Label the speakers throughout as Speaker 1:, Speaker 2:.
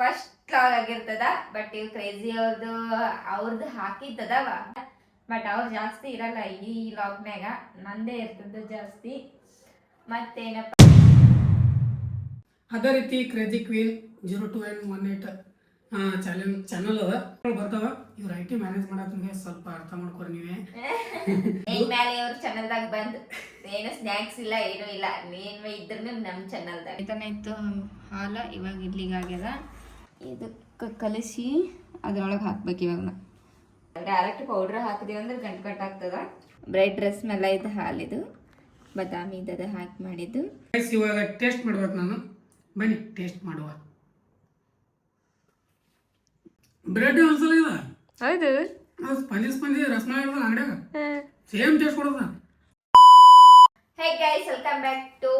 Speaker 1: First vlog ಆಗಿರ್ತದ. But ಇವ್ crazy ಅವ್ರದ್ದು ಹಾಕಿದ್ದದವ. ಬಟ್ ಅವ್ರು ಜಾಸ್ತಿ ಇರಲ್ಲ ಈ ವ್ಲಾಗ್ನಾಗ, ನಂದೇ ಇರ್ತದ ಜಾಸ್ತಿ. ಮತ್ತೇನಪ್ಪ,
Speaker 2: ಅದೇ ರೀತಿ ಕ್ರೇಜಿ ಕ್ವೀನ್ 0218 ಚಾನಲ್ ಅದ ಬರ್ತಾವ. ಇವ್ರ ಐ ಟಿ ಮ್ಯಾನೇಜ್ ಮಾಡಕ್ಕೆ ಸ್ವಲ್ಪ ಅರ್ಥ ಮಾಡ್ಕೊರಿ ನೀವೇ.
Speaker 1: ಮೇಲೆ ಅವ್ರ ಚಾನಲ್ದಾಗ ಬಂದು ಏನು ಸ್ನ್ಯಾಕ್ಸ್ ಇಲ್ಲ ಏನೂ ಇಲ್ಲ, ಏನು ಇದ್ರೂ ನಮ್ಮ ಚಾನಲ್ದಾಗ ಇತ್ತು ಹಾಲ. ಇವಾಗ ಇಡ್ಲಿಗಾಗ್ಯದ, ಇದಕ್ಕೆ ಕಲಿಸಿ ಅದ್ರೊಳಗೆ ಹಾಕ್ಬೇಕು. ಇವಾಗ ಡೈರೆಕ್ಟ್ ಪೌಡ್ರ್ ಹಾಕಿದೀವಿ ಅಂದ್ರೆ ಗಂಟು ಗಂಟು ಆಗ್ತದ. ಬ್ರೈಟ್ ಡ್ರೆಸ್ ಮೇಲೆ ಇದು ಹಾಲಿದು ಬಾದಾಮಿ ಇದ್ದದ ಹಾಕಿ ಮಾಡಿದ್ದು.
Speaker 2: ಇವಾಗ ಟೇಸ್ಟ್ ಮಾಡ್ಬೇಕು ನಾನು, ಬನ್ನಿ ಟೇಸ್ಟ್ ಮಾಡುವ. ಬ್ರೆಡ್ ಒಂದ್ಸಲ ಇದೆ,
Speaker 1: ಹೌದು
Speaker 2: ಸ್ಪಂಜಿ ಸ್ಪಂಜಿ ರಸಮಲೈ ಇರ್ತದೆ ಅಂಗಡಿಯಾಗ, ಸೇಮ್ ಟೇಸ್ಟ್ ಕೊಡೋದ.
Speaker 1: Hey guys, welcome back to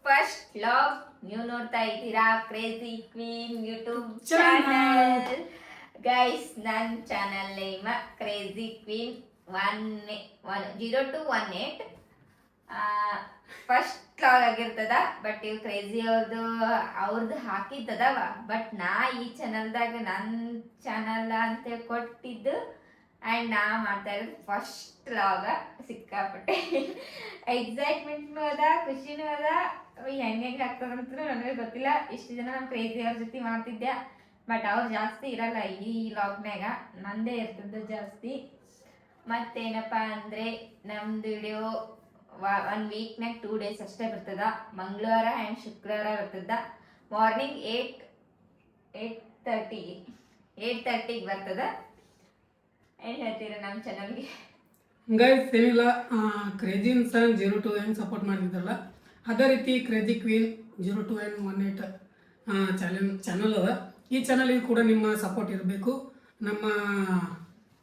Speaker 1: first vlog. ನೀವು ನೋಡ್ತಾ ಇದ್ದೀರಾ crazy queen YouTube channel. Guys, ನನ್ನ channel name crazy queen 0218. First vlog ಆಗಿರ್ತದ. ಬಟ್ ಇವ್ ಕ್ರೇಜಿ ಅವ್ರದ್ದು ಹಾಕಿದ್ದದವ. ಬಟ್ ನಾ ಈ ಚಾನಲ್ದಾಗ ನನ್ನ ಚಾನಲ್ ಅಂತ ಕೊಟ್ಟಿದ್ದು ಆ್ಯಂಡ್ ನಾ ಮಾಡ್ತಾ ಇರೋದು ಫಸ್ಟ್ ವ್ಲಾಗ. ಸಿಕ್ಕಾಪಟ್ಟೆ ಎಕ್ಸೈಟ್ಮೆಂಟ್ನೂ ಅದ, ಖುಷಿನೂ ಅದ. ಹೆಂಗೆ ಆಗ್ತದಂತ ನನಗೆ ಗೊತ್ತಿಲ್ಲ. ಇಷ್ಟು ಜನ ನಮ್ಮ ಕ್ರೇಜಿ ಅವ್ರ ಜೊತೆ ಮಾಡ್ತಿದ್ದೆ. ಬಟ್ ಅವ್ರು ಜಾಸ್ತಿ ಇರಲ್ಲ ಈ ವ್ಲಾಗ್ನಾಗ, ನಂದೇ ಇರ್ತದ ಜಾಸ್ತಿ. ಮತ್ತೇನಪ್ಪ ಅಂದರೆ, ನಮ್ದು ವಿಡಿಯೋ 1 ವೀಕ್ನಾಗ 2 ಡೇಸ್ ಅಷ್ಟೇ ಬರ್ತದ. ಮಂಗಳವಾರ ಆ್ಯಂಡ್ ಶುಕ್ರವಾರ ಬರ್ತದ. ಮಾರ್ನಿಂಗ್ 8:30 ಬರ್ತದ. ಏನು ಹೇಳ್ತೀರಾ ನಮ್ಮ ಚಾನಲ್ಗೆ?
Speaker 2: ಗೈಸ್ ಏನಿಲ್ಲ, ಕ್ರೇಜಿ ಇನ್ಸನ್ 02 ಸಪೋರ್ಟ್ ಮಾಡ್ತಿದ್ರಲ್ಲ, ಅದೇ ರೀತಿ ಕ್ರೇಜಿ ಕ್ವೀನ್ 0218 ಚಾನಲ್ ಅದ. ಈ ಚಾನಲ್ಗೆ ಕೂಡ ನಿಮ್ಮ ಸಪೋರ್ಟ್ ಇರಬೇಕು. ನಮ್ಮ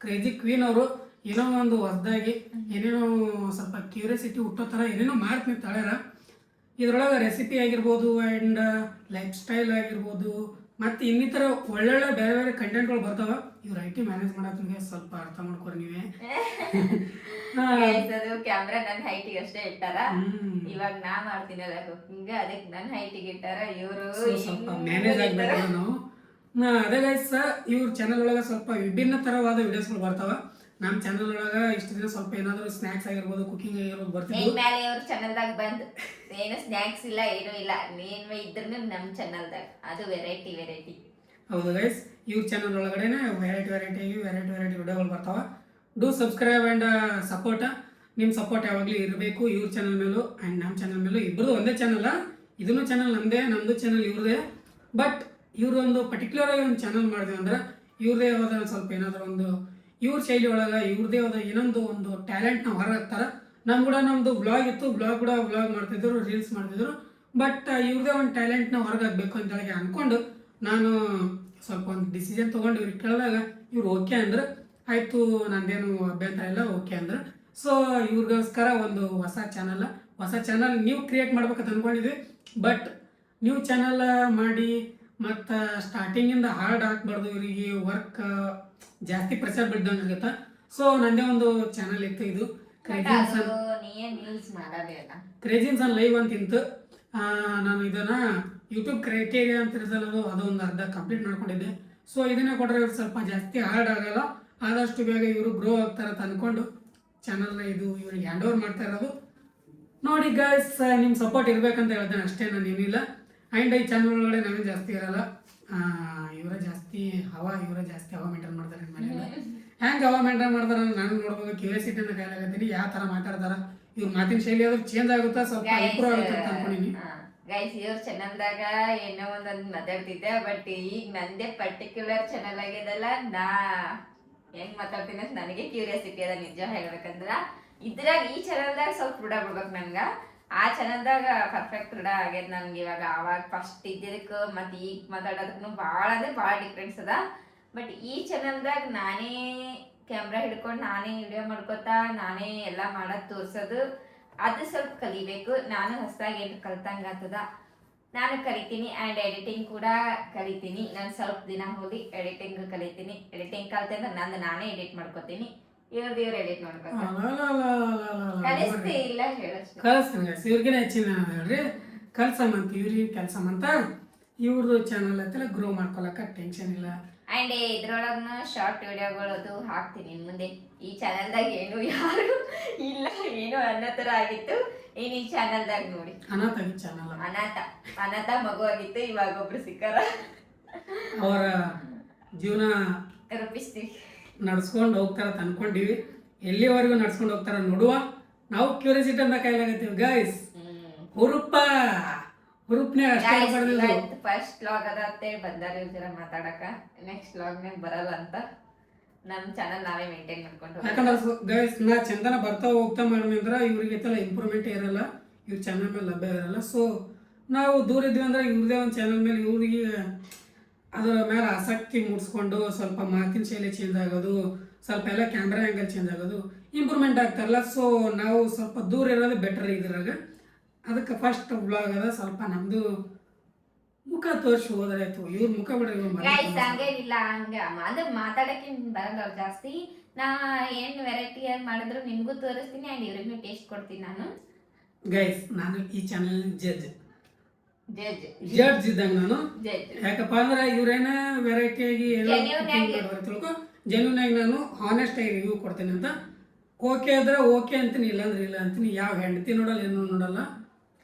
Speaker 2: ಕ್ರೇಜಿ ಕ್ವೀನ್ ಅವರು ಏನೋ ಒಂದು ಹೊಸದಾಗಿ ಏನೇನೋ ಸ್ವಲ್ಪ ಕ್ಯೂರಿಯಾಸಿಟಿ ಹುಟ್ಟೋ ಥರ ಏನೇನೋ ಮಾಡ್ತೀನಿ ತಳ್ಯಾರ. ಇದರೊಳಗೆ ರೆಸಿಪಿ ಆಗಿರ್ಬೋದು ಆ್ಯಂಡ್ ಲೈಫ್ ಸ್ಟೈಲ್ ಆಗಿರ್ಬೋದು ಮತ್ತು ಇನ್ನಿತರ ಒಳ್ಳೊಳ್ಳೆ ಬೇರೆ ಬೇರೆ ಕಂಟೆಂಟ್ಗಳು ಬರ್ತಾವೆ. ಇವ್ರ ಐ ಟಿ ಮ್ಯಾನೇಜ್ ಮಾಡೋಕೆ ಸ್ವಲ್ಪ ಅರ್ಥ ಮಾಡ್ಕೊರಿ ನೀವೇ.
Speaker 1: ಕ್ಯಾಮ್ರಾ ನನ್ನ ಹೈಟಿಗೆ ಅಷ್ಟೇ ಇಟ್ಟಾರ. ಇವಾಗ ನಾ ಮಾಡ್ತೀನಲ್ಲ ಕುಕಿಂಗ್, ಅದಕ್ಕೆ ನನ್ನ ಹೈಟಿಗೆ ಇಟ್ಟಾರ. ಇವರು
Speaker 2: ಸ್ವಲ್ಪ ಮ್ಯಾನೇಜ್ ಆಗ್ಬೇಕು ನಾವು. ಅದೇ ಗೈಸ್, ಇವ್ರ ಚಾನಲ್ ಒಳಗೆ ಸ್ವಲ್ಪ ವಿಭಿನ್ನ ಥರವಾದ ವಿಡಿಯೋಸ್ಗಳು ಬರ್ತಾವೆ. ನಮ್ಮ ಚಾನಲ್ ಒಳಗೆ ಇಷ್ಟು ದಿನ ಸ್ವಲ್ಪ ಏನಾದರೂ ಸ್ನ್ಯಾಕ್ಸ್ ಆಗಿರ್ಬೋದು, ಕುಕಿಂಗ್ ಆಗಿರ್ಬೋದು ಬರ್ತೀವಿ.
Speaker 1: ಮೇಲೆ ಅವ್ರ ಚಾನಲ್ದಾಗ ಬಂದು ಏನು ಸ್ನ್ಯಾಕ್ಸ್ ಇಲ್ಲ ಏನೂ ಇಲ್ಲ, ಏನು ಇದ್ರೂ ನಮ್ಮ ಚಾನಲ್ದಾಗ ಅದು ವೆರೈಟಿ.
Speaker 2: ಹೌದು ಗೈಸ್, ಇವ್ರ ಚಾನಲ್ ಒಳಗಡೆನೆ ವೆರೈಟಿ ವಿಡಿಯೋಗಳು ಬರ್ತಾವೆ. Do subscribe and support. ನಿಮ್ಮ ಸಪೋರ್ಟ್ ಯಾವಾಗಲೂ ಇರಬೇಕು ಇವ್ರ ಚಾನಲ್ ಮೇಲೂ ಆ್ಯಂಡ್ ನಮ್ಮ ಚಾನಲ್ ಮೇಲೂ. ಇಬ್ಬರದು ಒಂದೇ ಚಾನಲ್, ಇದನ್ನು ಚಾನಲ್ ನಮ್ಮದೇ, ನಮ್ಮದು ಚಾನಲ್ ಇವ್ರದೇ. ಬಟ್ ಇವರು ಒಂದು ಪರ್ಟಿಕ್ಯುಲರ್ ಆಗಿ ಒಂದು ಚಾನಲ್ ಮಾಡಿದ್ವಿ ಅಂದ್ರೆ ಇವ್ರದೇ ಆದ ಸ್ವಲ್ಪ ಏನಾದರೂ ಒಂದು ಇವ್ರ ಶೈಲಿ ಒಳಗೆ ಇವ್ರದೇ ಆದ ಇನ್ನೊಂದು ಒಂದು ಟ್ಯಾಲೆಂಟ್ನ ಹೊರಗಾಕ್ತಾರೆ. ನಮ್ಗೆ ಕೂಡ ನಮ್ಮದು ವ್ಲಾಗ್ ಇತ್ತು, ವ್ಲಾಗ್ ಮಾಡ್ತಿದ್ರು, ರೀಲ್ಸ್ ಮಾಡ್ತಿದ್ರು. ಬಟ್ ಇವ್ರದೇ ಒಂದು ಟ್ಯಾಲೆಂಟ್ನ ಹೊರಗಾಗಬೇಕು ಅಂತೇಳಿ ಅಂದ್ಕೊಂಡು ನಾನು ಸ್ವಲ್ಪ ಒಂದು ಡಿಸಿಷನ್ ತೊಗೊಂಡು ಇವ್ರಿಗೆ ಕೇಳಿದಾಗ ಇವ್ರು ಓಕೆ ಅಂದ್ರೆ ಆಯಿತು, ನಂದೇನು ಅಭ್ಯಂತರ ಇಲ್ಲ, ಓಕೆ ಅಂದ್ರೆ. ಸೊ ಇವ್ರಿಗೋಸ್ಕರ ಒಂದು ಹೊಸ ಚಾನಲ್ ನೀವು ಕ್ರಿಯೇಟ್ ಮಾಡ್ಬೇಕಂತ ಅಂದ್ಕೊಂಡಿದ್ವಿ. ಬಟ್ ನೀವು ಚಾನಲ್ ಮಾಡಿ ಮತ್ತು ಸ್ಟಾರ್ಟಿಂಗಿಂದ ಹಾರ್ಡ್ ಹಾಕ್ಬಾರ್ದು, ಇವರಿಗೆ ವರ್ಕ್ ಜಾಸ್ತಿ ಪ್ರೆಷರ್ ಬಿಡ್ದಂಗೆ ಆಗುತ್ತೆ. ಸೊ ನಂದೇ ಒಂದು ಚಾನಲ್ ಇತ್ತು, ಇದು ಕ್ರೇಜಿ ಇನ್ಸನ್ ಲೈವ್ ಅಂತಿತ್ತು. ನಾನು ಇದನ್ನು ಯೂಟ್ಯೂಬ್ ಕ್ರೈಟೇರಿಯಾ ಅಂತ ಇರ್ತಲ್ಲ, ಅದೊಂದು ಅರ್ಧ ಕಂಪ್ಲೀಟ್ ಮಾಡ್ಕೊಂಡಿದ್ದೆ. ಸೊ ಇದನ್ನೇ ಕೊಟ್ಟರೆ ಇವ್ರು ಸ್ವಲ್ಪ ಜಾಸ್ತಿ ಹಾರ್ಡ್ ಆಗಲ್ಲ, ಆದಷ್ಟು ಬೇಗ ಇವರು ಗ್ರೋ ಆಗ್ತಾರೆ ಅಂತ ಅಂದ್ಕೊಂಡು ಚಾನಲ್ನ ಇದು ಇವ್ರಿಗೆ ಹ್ಯಾಂಡ್ ಓವರ್ ಮಾಡ್ತಾ ಇರೋದು. ನೋಡಿ ಗೈಸ್, ನಿಮ್ಮ ಸಪೋರ್ಟ್ ಇರಬೇಕಂತ ಹೇಳ್ತೇನೆ ಅಷ್ಟೇ, ನಾನು ಏನಿಲ್ಲ. ಆ್ಯಂಡ್ ಈ ಚಾನಲ್ ಒಳಗಡೆ ನಾವೇನು ಜಾಸ್ತಿ ಇರಲ್ಲ, ಇವರೇ ಜಾಸ್ತಿ ಹವಾ ಮೇಂಟೈನ್ ಮಾಡ್ತಾರೆ. ಮನೆಯಲ್ಲ ಹೆಂಗೆ ಹವಾ ಮೇಂಟೈನ್ ಮಾಡ್ತಾರೆ ನಾನು ನೋಡ್ಬೋದು, ಕ್ಯೂರಿಯಾಸಿಟಿನ ಕೈಲಾಗತ್ತೀನಿ. ಯಾವ ಥರ ಮಾತಾಡ್ತಾರೆ, ಇವ್ರ ಮಾತಿನ ಶೈಲಿ ಆದ್ರೂ ಚೇಂಜ್ ಆಗುತ್ತಾ, ಸ್ವಲ್ಪ ಇಂಪ್ರೂವ್ ಆಗುತ್ತೆ ಅಂತ ಅನ್ಕೊಂಡಿನಿ.
Speaker 1: ಗೈಸ್, ಇವ್ರ ಚಾನಲ್ದಾಗ ಏನೋ ಒಂದೊಂದು ಮಾತಾಡ್ತಿದ್ದೆ. ಬಟ್ ಈಗ ನಂದೇ ಪರ್ಟಿಕ್ಯುಲರ್ ಚಾನಲ್ ಆಗ್ಯದಲ್ಲ, ನಾ ಹೆಂಗ್ ಮಾತಾಡ್ತೀನಿ ಅಂತ ನನಗೆ ಕ್ಯೂರಿಯಾಸಿಟಿ ಅದ. ನಿಜ ಹೇಳ್ಬೇಕಂದ್ರ ಇದ್ರಾಗ ಈ ಚಾನಲ್ದಾಗ ಸ್ವಲ್ಪ ರೂಢ ಬಿಡ್ಬೇಕು ನಂಗೆ. ಆ ಚಾನಲ್ದಾಗ ಪರ್ಫೆಕ್ಟ್ ರೂಢ ಆಗ್ಯದ ನನ್ಗೆ. ಇವಾಗ ಅವಾಗ ಫಸ್ಟ್ ಇದ್ದಿದ್ದಕ್ಕೆ ಮತ್ತು ಈಗ ಮಾತಾಡೋದಕ್ಕೂ ಭಾಳ ಡಿಫ್ರೆನ್ಸ್ ಅದ. ಬಟ್ ಈ ಚಾನಲ್ದಾಗ ನಾನೇ ಕ್ಯಾಮ್ರಾ ಹಿಡ್ಕೊಂಡು ನಾನೇ ವಿಡಿಯೋ ಮಾಡ್ಕೋತಾ ನಾನೇ ಎಲ್ಲ ಮಾಡೋದು ತೋರಿಸೋದು, ಅದು ಸ್ವಲ್ಪ ಕಲಿಬೇಕು. ನಾನು ಹೊಸದಾಗಿ ಏನು ಕಲ್ತಂಗೆ ಆಗ್ತದ, ನಾನು ಕಲಿತೀನಿ. ಆ್ಯಂಡ್ ಎಡಿಟಿಂಗ್ ಕೂಡ ಕಲಿತೀನಿ. ನಾನು ಸ್ವಲ್ಪ ದಿನ ಹೋಗಿ ಎಡಿಟಿಂಗ್ ಕಲಿತೀನಿ. ಎಡಿಟಿಂಗ್ ಕಲಿತೆ ಅಂದ್ರೆ ನಂದು ನಾನೇ ಎಡಿಟ್ ಮಾಡ್ಕೋತೀನಿ, ಇವ್ರದ್ದು ಇವ್ರು ಎಡಿಟ್ ಮಾಡ್ಕೋತಾರೆ.
Speaker 2: ಕಲಿಸ್ತೀನಿ ಇವ್ರಿಗೇನೆ ಹೆಚ್ಚಿನ ಹೇಳ್ರಿ, ಕಲ್ಸಮಂತ ಇವ್ರಿಗೆ ಕೆಲಸಮಂತ ಇವ್ರದ್ದು ಚಾನಲ್ ಐತಲ್ಲ ಗ್ರೋ ಮಾಡ್ಕೊಳಕ ಟೆನ್ಷನ್ ಇಲ್ಲ.
Speaker 1: ಅಂಡ್ ಇದ್ರೊಳಗ್ನು ಶಾರ್ಟ್ ವಿಡಿಯೋಗಳದು ಹಾಕ್ತೀನಿ ಮುಂದೆ. ಈ ಚಾನಲ್ದಾಗ ಏನು ಯಾರು ಇಲ್ಲ ಏನು ಅನ್ನೋ ತರ ಆಗಿತ್ತು. ಇನ್ ಈ ಚಾನಲ್ದಾಗ ನೋಡಿ
Speaker 2: ಅನಾಥ ಚಾನಲ್,
Speaker 1: ಅನಾಥ ಮಗು ಆಗಿತ್ತು. ಇವಾಗ ಒಬ್ರು ಸಿಕ್ಕಾರ,
Speaker 2: ಅವರ ಜೀವನ
Speaker 1: ರೂಪಿಸ್ತೀವಿ,
Speaker 2: ನಡ್ಸ್ಕೊಂಡು ಹೋಗ್ತಾರ ಅನ್ಕೊಂಡಿವಿ. ಎಲ್ಲಿವರೆಗೂ ನಡ್ಸ್ಕೊಂಡು ಹೋಗ್ತಾರ ನೋಡುವ. ನಾವು ಕ್ಯೂರಿಯಾಸಿಟಿ ಅಂತ ಕೈಲಾಗತ್ತೀವಿ ಗೈಸ್. ಹುರುಪ್ನೇ ಅಷ್ಟೇ ಪಡೆದಿದ್ದು.
Speaker 1: ಫಸ್ಟ್ ವ್ಲಾಗ್ ಅದ ಅಂತೇಳಿ ಬಂದಾರ ಜರ ಮಾತಾಡಕ. ನೆಕ್ಸ್ಟ್ ವ್ಲಾಗ್ನಾಗ ಬರಲ್ಲ ಅಂತ ನಮ್ಮ ಚಾನಲ್ ನಾವೇ ಮೇಂಟೈನ್ ಮಾಡ್ಕೊಂಡು.
Speaker 2: ಯಾಕಂದ್ರೆ ಗೈಸ್ ನಾ ಚಂದನ ಬರ್ತಾ ಹೋಗ್ತಾ ಮಾಡಿದ್ವಿ ಅಂದ್ರೆ ಇವ್ರಿಗೆ ಇಂಪ್ರೂವ್ಮೆಂಟ್ ಇರಲ್ಲ, ಇವ್ರ ಚಾನಲ್ ಮೇಲೆ ಲಭ್ಯ ಇರಲ್ಲ. ಸೊ ನಾವು ದೂರ ಇದ್ವಿ ಅಂದ್ರೆ ಇವ್ರದೇ ಒಂದು ಚಾನಲ್ ಮೇಲೆ ಇವ್ರಿಗೆ ಅದರ ಮೇಲೆ ಆಸಕ್ತಿ ಮೂಡಿಸ್ಕೊಂಡು ಸ್ವಲ್ಪ ಮಾತಿನ ಶೈಲಿ ಚೇಂಜ್ ಆಗೋದು, ಸ್ವಲ್ಪ ಎಲ್ಲ ಕ್ಯಾಮ್ರಾ ಆ್ಯಂಗಲ್ ಚೇಂಜ್ ಆಗೋದು, ಇಂಪ್ರೂವ್ಮೆಂಟ್ ಆಗ್ತಾರಲ್ಲ. ಸೊ ನಾವು ಸ್ವಲ್ಪ ದೂರ ಇರೋದು ಬೆಟರ್ ಇದ್ರಾಗ. ಅದಕ್ಕೆ ಫಸ್ಟ್ ವ್ಲಾಗ್ ಅದ, ಸ್ವಲ್ಪ ನಮ್ದು ಮುಖ ತೋರಿಸಿ ಹೋದ್ರಾಯ್ತು. ಇವ್ರ ಮುಖ ಬಿಡ್ರಿ
Speaker 1: ಹಂಗೇನಿಲ್ಲ, ಹಂಗ ಅಂದ್ರೆ ಮಾತಾಡಕ್ಕೆ ಬರಲ್ಲ ಅವ್ರು ಜಾಸ್ತಿ. ನಾ ಏನ್ ವೆರೈಟಿಯಾಗಿ ಮಾಡಿದ್ರು ನಿಮ್ಗೂ ತೋರಿಸ್ತೀನಿ ಅಂಡ್ ಇವ್ರಿಗೂ ಟೇಸ್ಟ್ ಕೊಡ್ತೀನಿ ನಾನು.
Speaker 2: ಗೈಸ್ ನಾನು ಈ ಚಾನಲ್ ಜಡ್ಜ್ ಇದ್ದಂಗ ನಾನು. ಯಾಕಪ್ಪ ಅಂದ್ರೆ ಇವ್ರೇನ ವೆರೈಟಿಯಾಗಿ ತಿಳ್ಕೊ, ಜೆನ್ಯೂನ್ ಆಗಿ ನಾನು ಹಾನೆಸ್ಟ್ ಆಗಿ ರಿವ್ಯೂ ಕೊಡ್ತೀನಿ ಅಂತ. ಓಕೆ ಆದ್ರೆ ಓಕೆ ಅಂತೀನಿ, ಇಲ್ಲಾಂದ್ರೆ ಇಲ್ಲ ಅಂತೀನಿ. ಯಾವ ಹೆಂಡತಿ ನೋಡಲ್ಲ, ಏನು ನೋಡಲ್ಲ.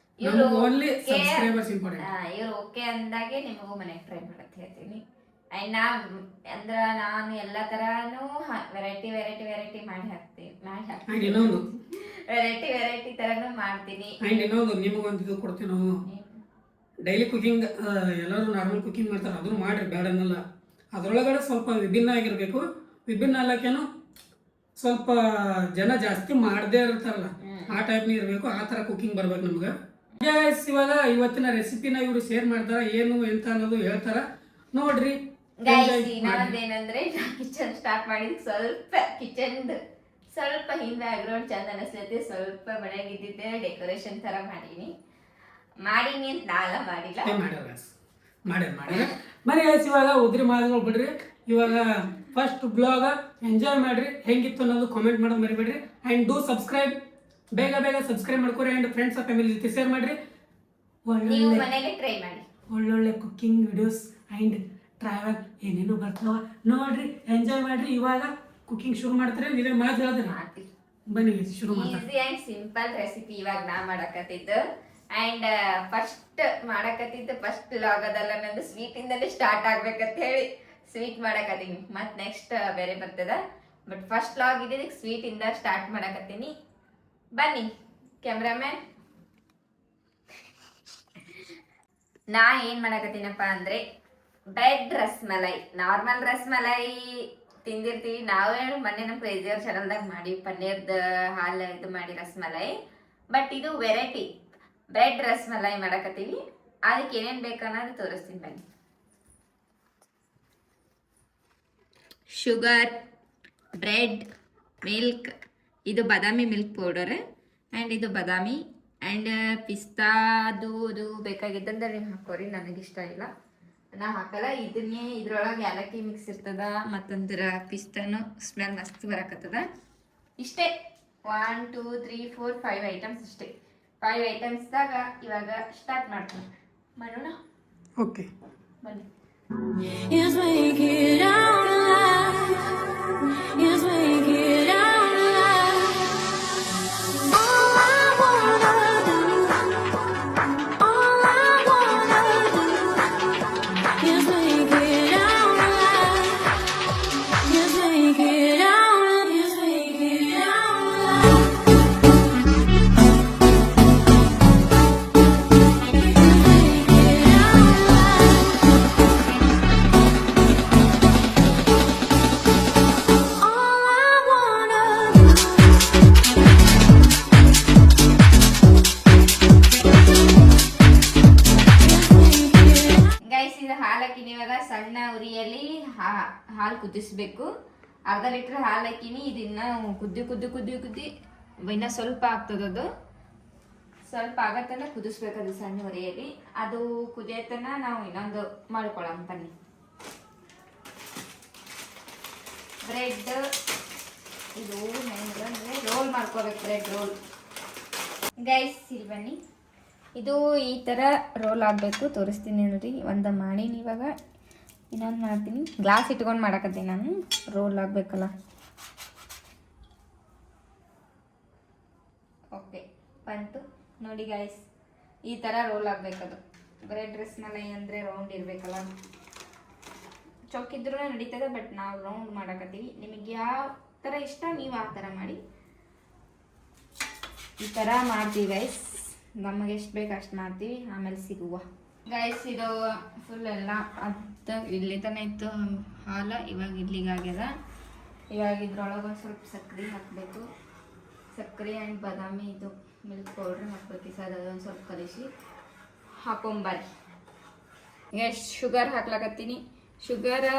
Speaker 2: Only subscribers important.
Speaker 1: ಇವ್ರು ಓಕೆ ಅಂದಾಗೆ ನಿಮಗೂ ಮನೆಗೆ ಟ್ರೈ ಮಾಡಕ್ ಹೇಳ್ತೀನಿ. ಅಂಡ್ ನಾನು ಎಲ್ಲ ತರಾನು ವೆರೈಟಿ ಮಾಡಿ ಹಾಕ್ತೀನಿ.
Speaker 2: ಇನ್ನೊಂದು
Speaker 1: ವೆರೈಟಿ ತರಾನು ಮಾಡ್ತೀನಿ.
Speaker 2: ಅಂಡ್ ಇನ್ನೊಂದು ನಿಮಗೊಂದು ಇದು ಕೊಡ್ತೀವಿ ನಾವು. ಡೈಲಿ ಕುಕಿಂಗ್ ಎಲ್ಲರೂ ನಾರ್ಮಲ್ ಕುಕಿಂಗ್ ಮಾಡ್ತಾರೆ, ಅದನ್ನು ಮಾಡ್ರಿ, ಬೇಡ ಅನ್ನಲ್ಲ. ಅದರೊಳಗಡೆ ಸ್ವಲ್ಪ ವಿಭಿನ್ನ ಆಗಿರ್ಬೇಕು. ವಿಭಿನ್ನ ಅಲ್ಲಕ್ಕೇನು ಸ್ವಲ್ಪ ಜನ ಜಾಸ್ತಿ ಮಾಡದೇ ಇರ್ತಾರಲ್ಲ, ಆ ಟೈಪ್ನ ಇರಬೇಕು. ಆ ಥರ ಕುಕಿಂಗ್ ಬರ್ಬೇಕು ನಮ್ಗೆ. ಗೈಸ್ ಇವಾಗ ಇವತ್ತಿನ ರೆಸಿಪಿನ ಇವರು ಶೇರ್ ಮಾಡ್ತಾರ, ಏನು ಎಂತ ಅನ್ನೋದು ಹೇಳ್ತಾರ, ನೋಡ್ರಿ.
Speaker 1: ಏನಂದ್ರೆ ಕಿಚನ್ ಸ್ಟಾರ್ಟ್ ಮಾಡಿದ್ ಸ್ವಲ್ಪ ಹಿಂದೆ ಬ್ಯಾಕ್ಗ್ರೌಂಡ್ ಚಂದ ಅನಿಸ್ತೈತಿ. ಸ್ವಲ್ಪ ಮನೆಯಾಗ ಇದ್ದಿದ್ದೆ ಡೆಕೋರೇಷನ್ ತರ ಮಾಡೀನಿ ಅಂತ ನಾವೆಲ್ಲ ಮಾಡಿಲ್ಲ,
Speaker 2: ಮಾಡ್ಯಾರ. ಮರಿ ಗೈಸ್ ಇವಾಗ ಉದ್ರಿ ಮಾತುಗಳು ಬಿಡ್ರಿ. ಇವಾಗ ಫಸ್ಟ್ ಬ್ಲಾಗ್ ಎಂಜಾಯ್ ಮಾಡ್ರಿ. ಹೆಂಗಿತ್ತು ಅನ್ನೋದು ಕಾಮೆಂಟ್ ಮಾಡೋದು ಮರಿಬೇಡ್ರಿ. ಅಂಡ್ ಡೂ ಸಬ್ಸ್ಕ್ರೈಬ್, ಬೇಗ ಸಬ್ಸ್ಕ್ರೈಬ್ ಮಾಡ್ಕೊರಿ. ಅಂಡ್ ಫ್ರೆಂಡ್ಸ್ ಫ್ಯಾಮಿಲಿ ಜೊತೆ ಶೇರ್ ಮಾಡ್ರಿ. ಒಳ್ಳೊಳ್ಳೆ ಕುಕ್ಕಿಂಗ್ ವಿಡಿಯೋಸ್ ಅಂಡ್ ಟ್ರಾವೆಲ್ ಏನೇನು ಬರ್ತಾವ ನೋಡ್ರಿ, ಎಂಜಾಯ್ ಮಾಡ್ರಿ. ಇವಾಗ ಕುಕಿಂಗ್ ಶುರು ಮಾಡ್ತಾರೆ. ನೀವೇ ಮಾತು ಹೇಳಿದ್ರಿ, ಬನ್ನಿ ಶುರು ಮಾಡ್ತಾರೆ.
Speaker 1: ಈಸಿ ಅಂಡ್ ಸಿಂಪಲ್ ರೆಸಿಪಿ ಇವಾಗ ನಾ ಮಾಡಕತ್ತಿದ್ದು. ಅಂಡ್ ಫಸ್ಟ್ ವ್ಲಾಗ್ ಅದಲ್ಲ ನಂದು ಸ್ವೀಟ್ ಇಂದಲೇ ಸ್ಟಾರ್ಟ್ ಆಗ್ಬೇಕಂತ ಹೇಳಿ ಸ್ವೀಟ್ ಮಾಡಕತ್ತೀನಿ. ಮತ್ ನೆಕ್ಸ್ಟ್ ಬೇರೆ ಬರ್ತದ, ಬಟ್ ಫಸ್ಟ್ ವ್ಲಾಗ್ ಇದೆ, ಸ್ವೀಟ್ ಇಂದ ಸ್ಟಾರ್ಟ್ ಮಾಡಕತ್ತೀನಿ. ಬನ್ನಿ ಕ್ಯಾಮ್ರಾಮ್ಯಾನ್. ನಾ ಏನ್ ಮಾಡಕತ್ತೀನಪ್ಪ ಅಂದ್ರೆ ಬ್ರೆಡ್ ರಸ್ಮಲೈ. ನಾರ್ಮಲ್ ರಸ್ಮಲೈ ತಿಂದಿರ್ತೀವಿ ನಾವೇ, ಮೊನ್ನೆ ನಮ್ಮ ಕ್ರೇಜಿಯರ್ ಚಾನಲ್ದಾಗ ಮಾಡಿ ಪನ್ನೀರ್ದ ಹಾಲು ಇದು ಮಾಡಿ ರಸ್ಮಲೈ. ಬಟ್ ಇದು ವೆರೈಟಿ ಬ್ರೆಡ್ ರಸ್ಮಲೈ ಮಾಡಕತ್ತೀವಿ. ಅದಕ್ಕೆ ಏನೇನ್ ಬೇಕನ್ನೋದು ತೋರಿಸ್ತೀನಿ ಬನ್ನಿ. ಶುಗರ್, ಬ್ರೆಡ್, ಮಿಲ್ಕ್, ಇದು ಬಾದಾಮಿ ಮಿಲ್ಕ್ ಪೌಡರ್ ಆ್ಯಂಡ್ ಇದು ಬಾದಾಮಿ ಆ್ಯಂಡ್ ಪಿಸ್ತಾದು ಬೇಕಾಗಿದ್ದಂದ್ರೆ ನೀವು ಹಾಕೋರಿ, ನನಗಿಷ್ಟ ಇಲ್ಲ ನಾ ಹಾಕಲ್ಲ. ಇದನ್ನೇ ಇದ್ರೊಳಗೆ ಏಲಕ್ಕಿ ಮಿಕ್ಸ್ ಇರ್ತದ, ಮತ್ತೊಂದರ ಪಿಸ್ತಾನು ಸ್ಮೆಲ್ ಮಸ್ತ್ ಬರಕತ್ತದ. ಇಷ್ಟೇ 1 2 3 4 5 ಐಟಮ್ಸ್ ಅಷ್ಟೇ. 5 ಐಟಮ್ಸ್ದಾಗ ಇವಾಗ ಸ್ಟಾರ್ಟ್ ಮಾಡ್ತೀನಿ. ಮಾಡೋಣ,
Speaker 2: ಓಕೆ
Speaker 1: ಬನ್ನಿ. ಸಣ್ಣ ಉರಿಯಲ್ಲಿ ಹಾಲು ಕುದಿಸ್ಬೇಕು. ಅರ್ಧ ಲೀಟರ್ ಹಾಲು ಹಾಕಿನಿ. ಇದನ್ನ ಕುದ್ದಿ ಇನ್ನ ಸ್ವಲ್ಪ ಆಗ್ತದದು. ಸ್ವಲ್ಪ ಆಗತ್ತನ ಕುದಿಸ್ಬೇಕದು ಸಣ್ಣ ಉರಿಯಲ್ಲಿ. ಅದು ಕುದಿಯತನ ನಾವು ಇನ್ನೊಂದು ಮಾಡ್ಕೊಳ್ಳೋಣ ಬನ್ನಿ. ಬ್ರೆಡ್ ಇದು ಹೆಂಗಂದ್ರೆ ರೋಲ್ ಮಾಡ್ಕೋಬೇಕು, ಬ್ರೆಡ್ ರೋಲ್. ಗೈಸ್ ಇಲ್ಲಿ ಬನ್ನಿ. ಇದು ಈ ಥರ ರೋಲ್ ಆಗಬೇಕು. ತೋರಿಸ್ತೀನಿ ನೋಡಿರಿ. ಒಂದು ಮಾಡೀನಿ, ಇವಾಗ ಇನ್ನೊಂದು ಮಾಡ್ತೀನಿ. ಗ್ಲಾಸ್ ಇಟ್ಕೊಂಡು ಮಾಡಕತ್ತೀನಿ ನಾನು. ರೋಲ್ ಆಗಬೇಕಲ್ಲ. ಓಕೆ ಬಂತು ನೋಡಿ ಗೈಸ್. ಈ ಥರ ರೋಲ್ ಆಗಬೇಕದು. ಬ್ರೆಡ್ ರಸ್ಮಲೈ ಅಂದರೆ ರೌಂಡ್ ಇರಬೇಕಲ್ಲ. ಚೊಕ್ಕಿದ್ರೂ ನಡೀತದೆ, ಬಟ್ ನಾವು ರೌಂಡ್ ಮಾಡಕತ್ತೀವಿ. ನಿಮಗೆ ಯಾವ ಥರ ಇಷ್ಟ ನೀವು ಆ ಥರ ಮಾಡಿ. ಈ ಥರ ಮಾಡ್ತೀವಿ ಗೈಸ್. ನಮಗೆ ಎಷ್ಟು ಬೇಕು ಅಷ್ಟು ಮಾಡ್ತೀವಿ, ಆಮೇಲೆ ಸಿಗುವ ಗೈಸ್. ಇದು ಫುಲ್ ಎಲ್ಲ ಅದು ಇಲ್ಲಿ ತನಕ ಇತ್ತು ಹಾಲು, ಇವಾಗ ಇಲ್ಲಿಗಾಗ್ಯದ. ಇವಾಗ ಇದ್ರೊಳಗೆ ಒಂದು ಸ್ವಲ್ಪ ಸಕ್ಕರೆ ಹಾಕಬೇಕು. ಸಕ್ಕರೆ ಆ್ಯಂಡ್ ಬಾದಾಮಿ ಇದು ಮಿಲ್ಕ್ ಪೌಡ್ರ್ ಹಾಕ್ಬೇಕು. ಸರ್ ಅದೊಂದು ಸ್ವಲ್ಪ ಕಲಿಸಿ ಹಾಕೊಂಬರ್ರಿ. ಎಷ್ಟು ಶುಗರ್ ಹಾಕ್ಲಕತ್ತೀನಿ. ಶುಗರ್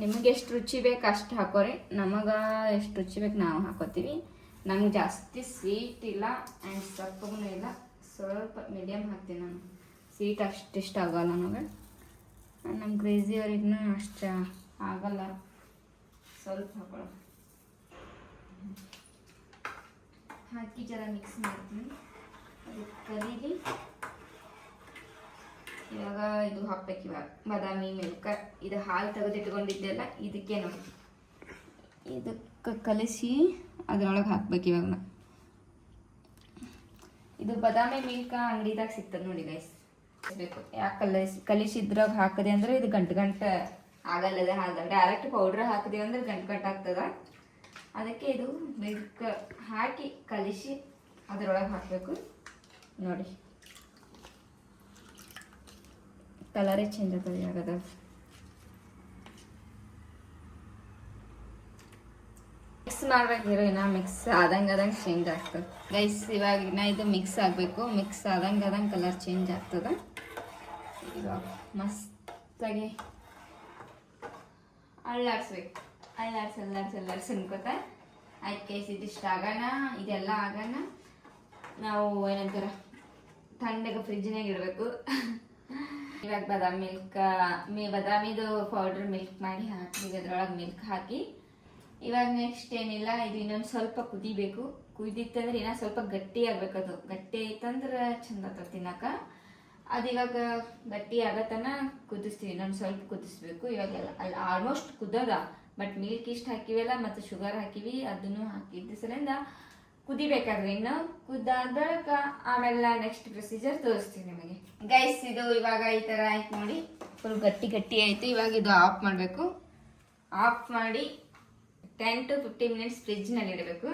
Speaker 1: ನಿಮಗೆ ಎಷ್ಟು ರುಚಿ ಬೇಕು ಅಷ್ಟು ಹಾಕೋರಿ. ನಮಗೆ ಎಷ್ಟು ರುಚಿ ಬೇಕು ನಾವು ಹಾಕೋತೀವಿ. ನಮ್ಗೆ ಜಾಸ್ತಿ ಸ್ವೀಟ್ ಇಲ್ಲ ಆ್ಯಂಡ್ ಸಪ್ಪಗೂ ಇಲ್ಲ, ಸ್ವಲ್ಪ ಮೀಡಿಯಮ್ ಹಾಕ್ತೀನಿ ನಾನು. ಸ್ವೀಟ್ ಅಷ್ಟು ಇಷ್ಟ ಆಗೋಲ್ಲ ನನಗೆ. ನಮ್ಮ ಕ್ರೇಜಿ ಅವ್ರಿಗೂ ಅಷ್ಟು ಆಗಲ್ಲ. ಸ್ವಲ್ಪ ಹಾಕೊಳ್ಳೋ ಹಾಕಿ ಜರ ಮಿಕ್ಸ್ ಮಾಡ್ತೀನಿ. ಅದು ಕಲೀಲಿ. ಇವಾಗ ಇದು ಹಾಕ್ಬೇಕು. ಇವಾಗ ಬಾದಾಮಿ ಮಿಲ್ಕ ಇದು ಹಾಲು ತೆಗೆದಿಟ್ಕೊಂಡಿದ್ದೆಲ್ಲ ಇದಕ್ಕೆ ನೋಡಿ, ಇದಕ್ಕೆ ಕಲಿಸಿ ಅದ್ರೊಳಗೆ ಹಾಕ್ಬೇಕು. ಇವಾಗ ನಾ ಇದು ಬಾದಾಮಿ ಮಿಲ್ಕ ಅಂಗಡಿದಾಗ ಸಿಗ್ತದೆ ನೋಡಿ ಗೈಸ್. ಬೇಕು ಯಾಕೆ ಕಲಿಸಿದ್ರಾಗ ಹಾಕದೆ ಅಂದ್ರೆ ಇದು ಗಂಟು ಆಗಲ್ಲದೆ ಹಾಲ್ದಾಗ. ಡೈರೆಕ್ಟ್ ಪೌಡ್ರ್ ಹಾಕಿದೀವಿ ಅಂದ್ರೆ ಗಂಟು ಆಗ್ತದ. ಅದಕ್ಕೆ ಇದು ಮಿಲ್ಕ್ ಹಾಕಿ ಕಲಿಸಿ ಅದರೊಳಗೆ ಹಾಕಬೇಕು ನೋಡಿ. ಕಲರೇ ಚೇಂಜ್ ಆಗ್ತದೆ ಆಗದ. ಮಿಕ್ಸ್ ಮಾಡ್ಬೇಕಿರೋ ಇನ್ನ ಮಿಕ್ಸ್ ಆದಂಗೆ ಚೇಂಜ್ ಆಗ್ತದೆ ಗೈಸ್. ಇವಾಗ ಇನ್ನ ಇದು ಮಿಕ್ಸ್ ಆಗಬೇಕು. ಮಿಕ್ಸ್ ಆದಂಗೆ ಕಲರ್ ಚೇಂಜ್ ಆಗ್ತದೆ. ಇವಾಗ ಮಸ್ತಾಗಿ ಅಳ್ಳಾಡ್ಸ್ಬೇಕು. ಅಳ್ಳಾಡ್ಸಿ ಅನ್ಕೋತ ಆಯ್ತು ಕೇಸ್. ಇದಿಷ್ಟು ಆಗೋಣ, ಇದೆಲ್ಲ ಆಗೋಣ. ನಾವು ಏನಂತಾರ ಥಂಡಗೆ ಫ್ರಿಜ್ನಾಗ ಇಡಬೇಕು. ಇವಾಗ ಬಾದಾಮಿದು ಪೌಡ್ರ್ ಮಿಲ್ಕ್ ಮಾಡಿ ಹಾಕಿ ಅದ್ರೊಳಗೆ ಮಿಲ್ಕ್ ಹಾಕಿ. ಇವಾಗ ನೆಕ್ಸ್ಟ್ ಏನಿಲ್ಲ, ಇದು ಇನ್ನೊಂದು ಸ್ವಲ್ಪ ಕುದಿಬೇಕು. ಕುದಿತ್ತಂದ್ರೆ ಇನ್ನೂ ಸ್ವಲ್ಪ ಗಟ್ಟಿ ಆಗ್ಬೇಕು. ಅದು ಗಟ್ಟಿ ಐತಂದ್ರೆ ಚಂದ ಆಗ್ತದೆ ತಿನ್ನಕ. ಅದು ಇವಾಗ ಗಟ್ಟಿ ಆಗತನ ಕುದಿಸ್ತೀವಿ. ಇನ್ನೊಂದು ಸ್ವಲ್ಪ ಕುದಿಸ್ಬೇಕು. ಇವಾಗೆಲ್ಲ ಅಲ್ಲಿ ಆಲ್ಮೋಸ್ಟ್ ಕುದ್ದದ, ಬಟ್ ಮಿಲ್ಕ್ ಇಷ್ಟು ಹಾಕಿವಲ್ಲ ಮತ್ತು ಶುಗರ್ ಹಾಕಿವಿ, ಅದನ್ನು ಹಾಕಿದ್ದ ಸಲಿಂದ ಕುದಿಬೇಕಾದ್ರೆ ಇನ್ನು ಕುದ್ದಾದ ಬಳಿಕ ಆಮೇಲೆ ನೆಕ್ಸ್ಟ್ ಪ್ರೊಸೀಜರ್ ತೋರಿಸ್ತೀವಿ ನಿಮಗೆ ಗೈಸ್. ಇದು ಇವಾಗ ಈ ಥರ ಆಯ್ತು ನೋಡಿ. ಫುಲ್ ಗಟ್ಟಿ ಆಯಿತು. ಇವಾಗ ಇದು ಆಫ್ ಮಾಡಬೇಕು. ಆಫ್ ಮಾಡಿ 10 to 15 ಮಿನಿಟ್ಸ್ ಫ್ರಿಜ್ನಲ್ಲಿ ಇಡಬೇಕು.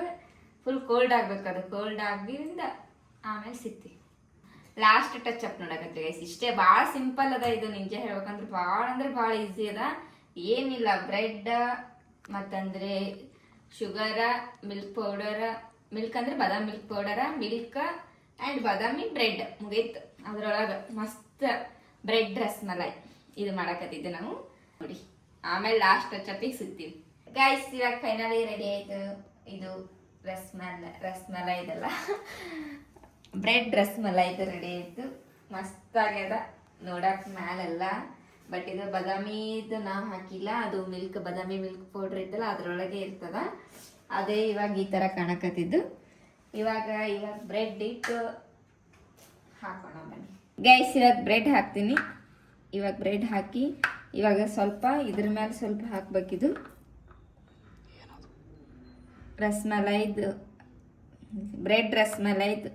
Speaker 1: ಫುಲ್ ಕೋಲ್ಡ್ ಆಗಬೇಕು. ಅದು ಕೋಲ್ಡ್ ಆಗಿಂದ ಆಮೇಲೆ ಸಿಗ್ತೀವಿ. ಲಾಸ್ಟ್ ಟಚ್ ಅಪ್ ನೋಡಕತ್ತೀವಿ ಗೈಸ್. ಇಷ್ಟೇ, ಭಾಳ ಸಿಂಪಲ್ ಅದ ಇದು. ನಿಜ ಹೇಳ್ಬೇಕಂದ್ರೆ ಭಾಳ ಈಸಿ ಅದ. ಏನಿಲ್ಲ, ಬ್ರೆಡ್ ಮತ್ತಂದ್ರೆ ಶುಗರ, ಮಿಲ್ಕ್ ಪೌಡರ್, ಮಿಲ್ಕ್ ಅಂದ್ರೆ ಬಾದಾಮಿ ಮಿಲ್ಕ್ ಪೌಡರ, ಮಿಲ್ಕ್ ಆ್ಯಂಡ್ ಬಾದಾಮಿ ಬ್ರೆಡ್ ಮುಗೀತು. ಅದ್ರೊಳಗೆ ಮಸ್ತ್ ಬ್ರೆಡ್ ರಸ್ಮಲೈ ಇದು ಮಾಡಕತ್ತಿದ್ದೆ ನಾವು ನೋಡಿ. ಆಮೇಲೆ ಲಾಸ್ಟ್ ಟಚ್ ಅಪ್ಪಿಗೆ ಸಿಗ್ತೀವಿ ಗೈಸ್. ಇವಾಗ ಫೈನಲಿ ರೆಡಿ ಆಯ್ತು. ಇದು ರಸ್ಮಲೈ ಇದೆಲ್ಲ ಬ್ರೆಡ್ ರಸ್ಮಲೈ ಇದು ರೆಡಿ ಆಯ್ತು. ಮಸ್ತ್ ಆಗ್ಯದ ನೋಡಕ್ ಮ್ಯಾಲೆಲ್ಲ. ಬಟ್ ಇದು ಬಾದಾಮಿದು ನಾವು ಹಾಕಿಲ್ಲ, ಅದು ಬಾದಾಮಿ ಮಿಲ್ಕ್ ಪೌಡ್ರ್ ಐತಲ್ಲ ಅದ್ರೊಳಗೆ ಇರ್ತದ. ಅದೇ ಇವಾಗ ಈ ಥರ ಕಾಣಕತ್ತಿದ್ದು. ಇವಾಗ ಬ್ರೆಡ್ ಇಟ್ಟು ಹಾಕೋಣ ಬನ್ನಿ ಗೈಸ್. ಇವಾಗ ಬ್ರೆಡ್ ಹಾಕ್ತೀನಿ. ಇವಾಗ ಬ್ರೆಡ್ ಹಾಕಿ ಇವಾಗ ಸ್ವಲ್ಪ ಇದ್ರ ಮೇಲೆ ಸ್ವಲ್ಪ ಹಾಕ್ಬೇಕಿದು ರಸ್ಮಲೈದು, ಬ್ರೆಡ್ ರಸ್ಮಲೈದು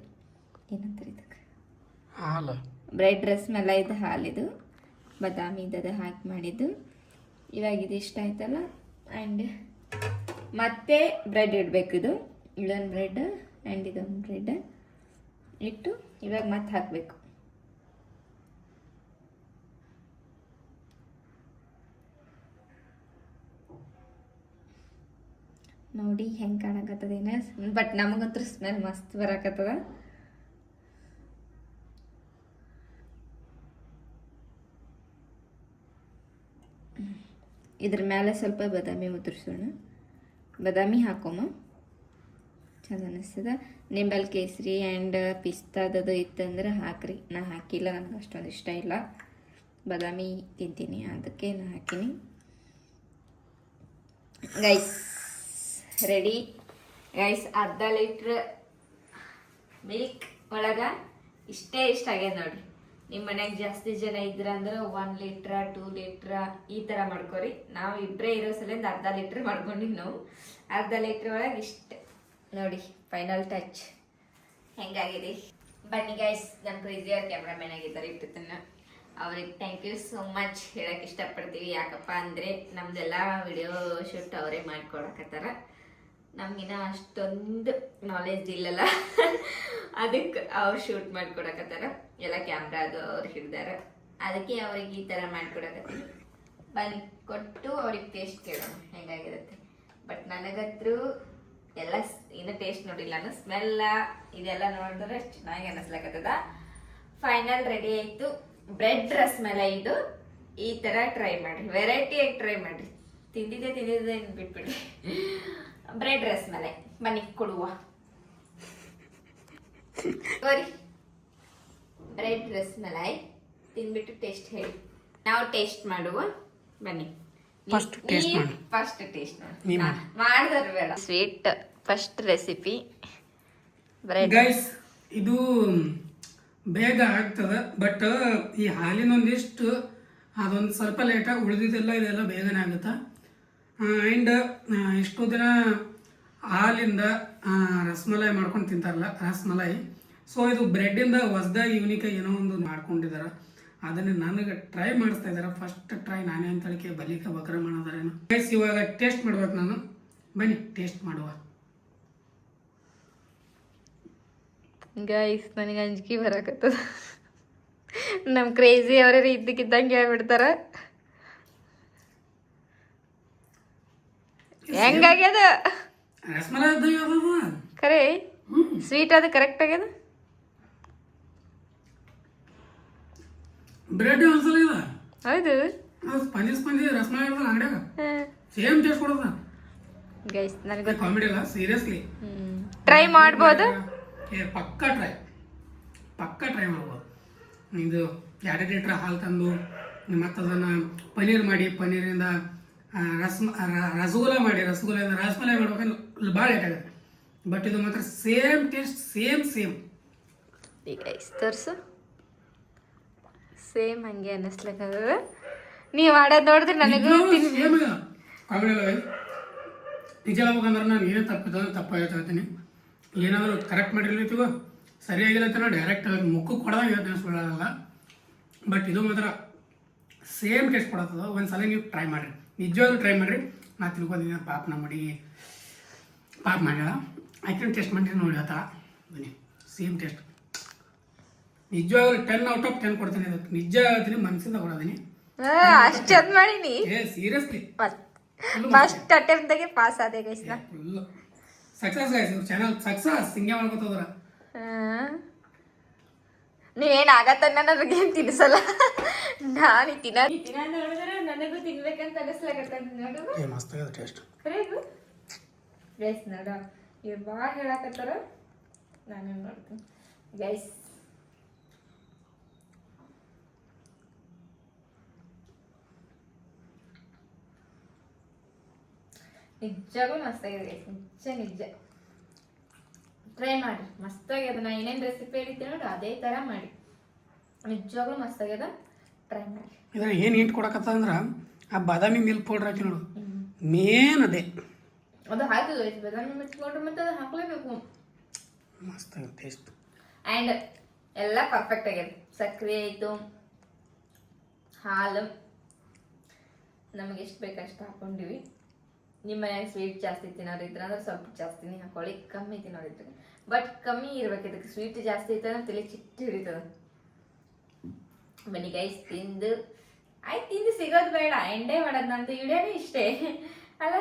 Speaker 1: ಏನಂತಾರೆ ಇದಕ್ಕೆ,
Speaker 2: ಹಾಲು.
Speaker 1: ಬ್ರೆಡ್ ರಸ್ಮಲೈದು ಹಾಲಿದು ಬಾದಾಮಿದು ಹಾಕಿ ಮಾಡಿದ್ದು. ಇವಾಗ ಇದು ಇಷ್ಟ ಆಯ್ತಲ್ಲ. ಆ್ಯಂಡ್ ಮತ್ತೆ ಬ್ರೆಡ್ ಇಡಬೇಕು. ಇದೊಂದು ಬ್ರೆಡ್ ಆ್ಯಂಡ್ ಇದೊಂದು ಬ್ರೆಡ್ ಇಟ್ಟು ಇವಾಗ ಮತ್ತೆ ಹಾಕಬೇಕು. ನೋಡಿ ಹೆಂಗೆ ಕಾಣಕತ್ತದೇನ. ಬಟ್ ನಮಗಂತೂ ಸ್ಮೆಲ್ ಮಸ್ತ್ ಬರಾಕತ್ತದ. ಇದ್ರ ಮೇಲೆ ಸ್ವಲ್ಪ ಬಾದಾಮಿ ಉದುರಿಸೋಣ. ಬಾದಾಮಿ ಹಾಕೋಮ ಚಂದ ಅನ್ನಿಸ್ತದ. ನಿಂಬಲ್ ಕೇಸರಿ ಆ್ಯಂಡ್ ಪಿಸ್ತಾದದು ಇತ್ತಂದ್ರೆ ಹಾಕ್ರಿ. ನಾ ಹಾಕಿಲ್ಲ, ನನಗೆ ಅಷ್ಟೊಂದು ಇಷ್ಟ ಇಲ್ಲ. ಬಾದಾಮಿ ತಿಂತೀನಿ ಅದಕ್ಕೆ ನಾ ಹಾಕಿನಿ ಗೈಸ್. Ready guys. ಅರ್ಧ ಲೀಟ್ರ್ ಮಿಲ್ಕ್ ಒಳಗೆ ಇಷ್ಟೇ ಇಷ್ಟ ಆಗ್ಯದ ನೋಡ್ರಿ. ನಿಮ್ಮ ಮನ್ಯಾಗ ಜಾಸ್ತಿ ಜನ ಇದ್ರ ಅಂದ್ರೆ 1 ಲೀಟ್ರ 2 ಲೀಟ್ರ ಈ ಥರ ಮಾಡ್ಕೊರಿ. ನಾವು ಇಬ್ಬರೇ ಇರೋ ಸಲಿಂದ ಅರ್ಧ ಲೀಟ್ರ್ ಮಾಡ್ಕೊಂಡಿವಿ ನಾವು. ಅರ್ಧ ಲೀಟ್ರ್ ಒಳಗೆ ಇಷ್ಟ ನೋಡಿ ಫೈನಲ್ ಟಚ್ ಹೆಂಗಾಗಿದೆ. ಬನ್ನಿ ಗೈಸ್, ನಮ್ಮ ಕ್ರೇಜಿ ಅವ್ರ ಕ್ಯಾಮ್ರಾಮನ್ ಆಗಿದ್ದಾರೆ ಇಟ್ಟತನ. ಅವ್ರಿಗೆ ಥ್ಯಾಂಕ್ ಯು ಸೋ ಮಚ್ ಹೇಳಕ್ ಇಷ್ಟಪಡ್ತೀವಿ. ಯಾಕಪ್ಪ ಅಂದರೆ ನಮ್ದೆಲ್ಲ ವಿಡಿಯೋ ಶೂಟ್ ಅವರೇ ಮಾಡ್ಕೊಳಕತ್ತಾರ. ನಮಗಿನ್ನ ಅಷ್ಟೊಂದು ನಾಲೆಜ್ ಇಲ್ಲಲ್ಲ, ಅದಕ್ಕೆ ಅವ್ರು ಶೂಟ್ ಮಾಡ್ಕೊಡಕತ್ತಾರ. ಎಲ್ಲ ಕ್ಯಾಮ್ರಾ ಅದು ಅವ್ರು ಹಿಡ್ದಾರ, ಅದಕ್ಕೆ ಅವ್ರಿಗೆ ಈ ಥರ ಮಾಡ್ಕೊಡಕತ್ತೀವಿ. ಬನ್ನಿ ಕೊಟ್ಟು ಅವ್ರಿಗೆ ಟೇಸ್ಟ್ ಕೇಳೋಣ ಹೆಂಗಾಗಿರುತ್ತೆ. ಬಟ್ ನನಗಂತೂ ಎಲ್ಲ ಇನ್ನೂ ಟೇಸ್ಟ್ ನೋಡಿಲ್ಲ ನಾನು. ಸ್ಮೆಲ್ಲ ಇದೆಲ್ಲ ನೋಡಿದ್ರೆ ಚೆನ್ನಾಗಿ ಅನ್ನಿಸ್ಲಕತ್ತದ. ಫೈನಲ್ ರೆಡಿ ಆಯಿತು. ಬ್ರೆಡ್ ರಸ್ಮಲೈ ಇದು. ಈ ಥರ ಟ್ರೈ ಮಾಡಿರಿ, ವೆರೈಟಿಯಾಗಿ ಟ್ರೈ ಮಾಡಿರಿ. ತಿಂದಿದ್ದೆ ಬಿಟ್ಬಿಡಿ. ಬ್ರೆಡ್ ರಸ್ಮಲೈ ಬನ್ನಿ ಕೊಡುವ. ಬ್ರೆಡ್ ರಸ್ಮಲೈ ತಿಂದ್ಬಿಟ್ಟು ಟೇಸ್ಟ್ ಹೇಳಿ. ನಾವು ಟೇಸ್ಟ್ ಮಾಡುವ. ಬನ್ನಿ
Speaker 2: ಫಸ್ಟ್ ಟೇಸ್ಟ್ ಮಾಡಿ.
Speaker 1: ಫಸ್ಟ್ ಟೇಸ್ಟ್ ಮಾಡಿದ್ರು ಬೇಡ. Sweet first recipe bread.
Speaker 2: Guys ಇದು ಬೇಗ ಆಗ್ತದೆ, ಬಟ್ ಈ ಹಾಲಿನ ಒಂದಿಷ್ಟು ಅದೊಂದು ಸ್ವಲ್ಪ ಲೇಟಾಗಿ ಉಳಿದಿದ್ದೆಲ್ಲ ಇದೆಲ್ಲ ಬೇಗನೆ ಆಗುತ್ತೆ. ಆ್ಯಂಡ್ ಎಷ್ಟೋ ದಿನ ಹಾಲಿಂದ ರಸ್ಮಲೈ ಮಾಡ್ಕೊಂಡು ತಿಂತಾರಲ್ಲ ರಸ್ಮಲೈ. ಸೊ ಇದು ಬ್ರೆಡ್ಡಿಂದ ಹೊಸ್ದಾಗಿ ಯೂನಿಕಾಗಿ ಏನೋ ಒಂದು ಮಾಡ್ಕೊಂಡಿದ್ದಾರೆ. ಅದನ್ನು ನನಗೆ ಟ್ರೈ ಮಾಡಿಸ್ತಾ ಇದ್ದಾರೆ. ಫಸ್ಟ್ ಟ್ರೈ ನಾನೇ ಅಂತ ಹೇಳಿಕೆ ಬಲಿಕ ಬಕ್ರ ಮಾಡೋದಾರೇನು. ಗೈಸ್ ಇವಾಗ ಟೇಸ್ಟ್ ಮಾಡ್ಬೇಕು ನಾನು. ಬನ್ನಿ ಟೇಸ್ಟ್ ಮಾಡುವ.
Speaker 1: ಗೈಸ್ ನನಗೆ ಅಂಜಿಕೆ ಬರಾಕತ್ತದ. ನಮ್ಮ ಕ್ರೇಜಿ ಅವರೇ ಇದ್ದಕ್ಕಿದ್ದಂಗೆ ಹೇಳ್ಬಿಡ್ತಾರ. ಹೆಂಗಾಗ್ಯದ
Speaker 2: ರಸ್ಮಲೈ
Speaker 1: ಖರೆ ಸ್ವೀಟ್ ಅದು ಕರೆಕ್ಟ್ ಆಗ್ಯದ.
Speaker 2: ಬ್ರೆಡ್ ಒಂದ್ಸಲ ಇಲ್ಲ
Speaker 1: ಹೌದು,
Speaker 2: ಸ್ಪಂಜಿ ರಸ್ಮಲೈ ಇರ್ತಲ್ಲ ಅಂಗಡಿಯಾಗ ಸೇಮ್ ಟೇಸ್ಟ್ ಕೊಡೋದ.
Speaker 1: ಗೈಸ್ ನನಗೆ
Speaker 2: ಕಾಮಿಡಿ ಅಲ್ಲ, ಸೀರಿಯಸ್ಲಿ
Speaker 1: ಟ್ರೈ ಮಾಡ್ಬೋದು.
Speaker 2: ಪಕ್ಕ ಟ್ರೈ ಮಾಡ್ಬೋದು. ಇದು 2 ಲೀಟ್ರ್ ಹಾಲು ತಂದು ಮತ್ತು ಅದನ್ನು ಪನ್ನೀರ್ ಮಾಡಿ, ಪನ್ನೀರಿಂದ ರಸಗುಲ್ಲ ಮಾಡಿ, ರಸಗುಲ್ಲಿಂದ ರಸ್ಮಲೈ ಮಾಡ್ಬೇಕಂದ್ರೆ ಭಾಳ ಲೇಟ್ ಆಗುತ್ತೆ. ಬಟ್ ಇದು ಮಾತ್ರ ಸೇಮ್ ಟೇಸ್ಟ್, ಸೇಮ್
Speaker 1: ಗೈಸ್ ತೋರಿಸು. ಸೇಮ್ ಹಂಗೆ ಅನ್ನಿಸ್ಲಕ್ಕದ. ನೀವು ಮಾಡೋದು ನೋಡಿದ್ರೆ ನನಗೂ
Speaker 2: ಸೇಮ್ ಕಾಮಿಡಿ ಅಲ್ಲ. ನಿಜ ಹೇಳ್ಬೇಕಂದ್ರೆ ನಾನು ಏನೇ ತಪ್ಪು ಹೇಳ್ತೀನಿ. ಏನಾದರೂ ಕರೆಕ್ಟ್ ಮಾಡಿರ್ಲಿತ್ತೀವೋ ಸರಿಯಾಗಿಲ್ಲ ಅಂತ ಡೈರೆಕ್ಟ್ ಮುಖಕ್ಕೆ ಕೊಡೋದಾಗ ಹೇಳ್ತೀನಿ, ಸುಳ್ಳಲ್ಲ. ಬಟ್ ಇದು ಮಾತ್ರ ಸೇಮ್ ಟೇಸ್ಟ್ ಕೊಡತ್ತದ. ಒಂದ್ಸಲ ನೀವು ಟ್ರೈ ಮಾಡಿರಿ, ನಿಜವಾಗ್ಲೂ ಟ್ರೈ ಮಾಡಿರಿ. ನಾ ತಿಳ್ಕೊಂಡಿದ್ದೀನಿ ಪಾಪ ನಮ್ಮ ಹುಡುಗಿ ಪಾಪ ಮಾಡ್ಯಾಳ, ಆಯ್ತು ಟೇಸ್ಟ್ ಮಾಡಿ ನೋಡಿ ಆ ಥರ. ಬನ್ನಿ ಸೇಮ್ ಟೇಸ್ಟ್. ನಿಜವಾಗ್ಲೂ 10 ಔಟ್ ಆಫ್ 10 ಕೊಡ್ತೀನಿ. ಅದಕ್ಕೆ ನಿಜ ಹೇಳ್ತೀನಿ, ಮನಸ್ಸಿಂದ ಕೊಡೋದೀನಿ.
Speaker 1: ಅಷ್ಟೊಂದು ಮಾಡೀನಿ.
Speaker 2: ಸೀರಿಯಸ್ಲಿ
Speaker 1: ಫಸ್ಟ್ ಅಟೆಂಪ್ಟ್ದಾಗೆ ಪಾಸ್ ಆದೆ ಗೈಸ್.
Speaker 2: Full success guys. ಇವ್ರ ಚಾನಲ್ ಸಕ್ಸಸ್ ಹಿಂಗೆ ಮಾಡ್ಕೋತದ್ರ.
Speaker 1: ನೀವೇನು ಆಗತ್ತನ್ನ ನನಗೇನು ತಿನ್ಸಲ್ಲ. ನಾನು ತಿನ್ನ ನೋಡಿದ್ರೆ ನನಗೂ ತಿನ್ಬೇಕಂತ ಅನಿಸ್ಲಾಗತ್ತ.
Speaker 2: ಮಸ್ತ್ ಆಗ್ಯದ ಟೇಸ್ಟ್.
Speaker 1: ಗೈಸ್ ನೋಡ, ಇವ್ರು ಭಾಳ ಹೇಳಕತ್ತಾರ, ನಾನು ನೋಡ್ತೀನಿ ಗೈಸ್. ನಿಜವಾಗ್ಲೂ ಮಸ್ತಾಗಿದೆ ಗೈಸ್, ನಿಜ ಟ್ರೈ ಮಾಡಿ. ಮಸ್ತಾಗ್ಯದ. ನಾ ಏನೇನು ರೆಸಿಪಿ ಹೇಳಿದ್ದೆ ನೋಡಿ ಅದೇ ಥರ ಮಾಡಿ. ನಿಜವಾಗ್ಲೂ ಮಸ್ತಾಗ್ಯದ, ಟ್ರೈ ಮಾಡಿ.
Speaker 2: ಇದ್ರ ಏನು ಹಿಂಟ್ ಕೊಡಕತ್ತ ಅಂದ್ರೆ ಆ ಬಾದಾಮಿ ಮಿಲ್ಕ್ ಪೌಡ್ರ್ ಹಾಕಿ ನೋಡು, ಮೇನ್ ಅದೇ
Speaker 1: ಅದು ಹಾಕಿದ್ದು ಗೈಸ್. ಬಾದಾಮಿ ಮಿಲ್ಕ್ ಪೌಡ್ರ್ ಮತ್ತು ಅದು ಹಾಕ್ಲೇಬೇಕು.
Speaker 2: ಮಸ್ತ್ ಟೇಸ್ಟ್
Speaker 1: ಆ್ಯಂಡ್ ಎಲ್ಲ ಪರ್ಫೆಕ್ಟ್ ಆಗ್ಯದ. ಸಕ್ಕರೆ ಆಯಿತು, ಹಾಲು ನಮಗೆ ಎಷ್ಟು ಬೇಕಷ್ಟು ಹಾಕೊಂಡಿವಿ. ನಿಮ್ಮ ಮನ್ಯಾಗ ಸ್ವೀಟ್ ಜಾಸ್ತಿ ತಿನ್ನೋರಿದ್ರೆ ಅಂದ್ರೆ ಸ್ವಲ್ಪ ಜಾಸ್ತಿನೇ ಹಾಕೊಳ್ಳಿ, ಕಮ್ಮಿ ತಿನ್ನೋರಿದ್ರೆ ಬಟ್ ಕಮ್ಮಿ ಇರ್ಬೇಕು. ಇದಕ್ಕೆ ಸ್ವೀಟ್ ಜಾಸ್ತಿ ಇರ್ತದೆ ತಲೆ ಚಿಟ್ಟು ಹಿಡಿತದೆ. ಬನ್ನಿ ಗೈಸ್ ತಿಂದು ತಿಂದು ಸಿಗೋದು ಬೇಡ, ಎಂಡೇ ಮಾಡೋದು. ನಂದು ವಿಡಿಯೋನೇ ಇಷ್ಟೇ ಅಲ್ಲ.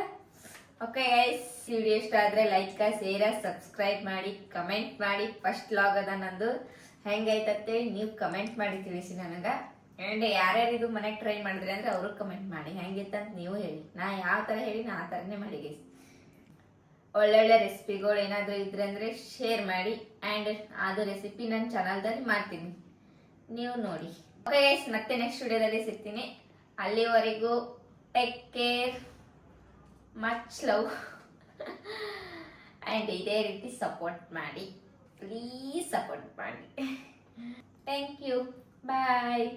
Speaker 1: ಓಕೆ ಗೈಸ್, ವಿಡಿಯೋ ಇಷ್ಟ ಆದರೆ ಲೈಕ್, ಶೇರ್, ಸಬ್ಸ್ಕ್ರೈಬ್ ಮಾಡಿ, ಕಮೆಂಟ್ ಮಾಡಿ. ಫಸ್ಟ್ ಲಾಗ್ ಅದ ನಂದು, ಹೆಂಗೈತತ್ತೆ ನೀವು ಕಮೆಂಟ್ ಮಾಡಿ ತಿಳಿಸಿ ನನಗೆ. ಆ್ಯಂಡ್ ಯಾರ್ಯಾರು ಇದು ಮನೆಗೆ ಟ್ರೈ ಮಾಡಿದ್ರಿ ಅಂದರೆ ಅವರು ಕಮೆಂಟ್ ಮಾಡಿ ಹೆಂಗಿತ್ತಂತ ನೀವು ಹೇಳಿ. ನಾ ಯಾವ ಥರ ಹೇಳಿ ನಾ ಆ ಥರನೇ ಮಾಡಿ ಗೈಸ್. ಒಳ್ಳೊಳ್ಳೆ ರೆಸಿಪಿಗಳು ಏನಾದರೂ ಇದ್ರೆ ಅಂದರೆ ಶೇರ್ ಮಾಡಿ. ಆ್ಯಂಡ್ ಅದು ರೆಸಿಪಿ ನನ್ನ ಚಾನಲ್ದಲ್ಲಿ ಮಾಡ್ತೀನಿ, ನೀವು ನೋಡಿ. ಓಕೆ ಗೈಸ್, ಮತ್ತೆ ನೆಕ್ಸ್ಟ್ ವಿಡಿಯೋದಲ್ಲಿ ಸಿಗ್ತೀನಿ. ಅಲ್ಲಿವರೆಗೂ take care, much love. And ಇದೇ ರೀತಿ ಸಪೋರ್ಟ್ ಮಾಡಿ, ಪ್ಲೀಸ್ ಸಪೋರ್ಟ್ ಮಾಡಿ. Thank you bye.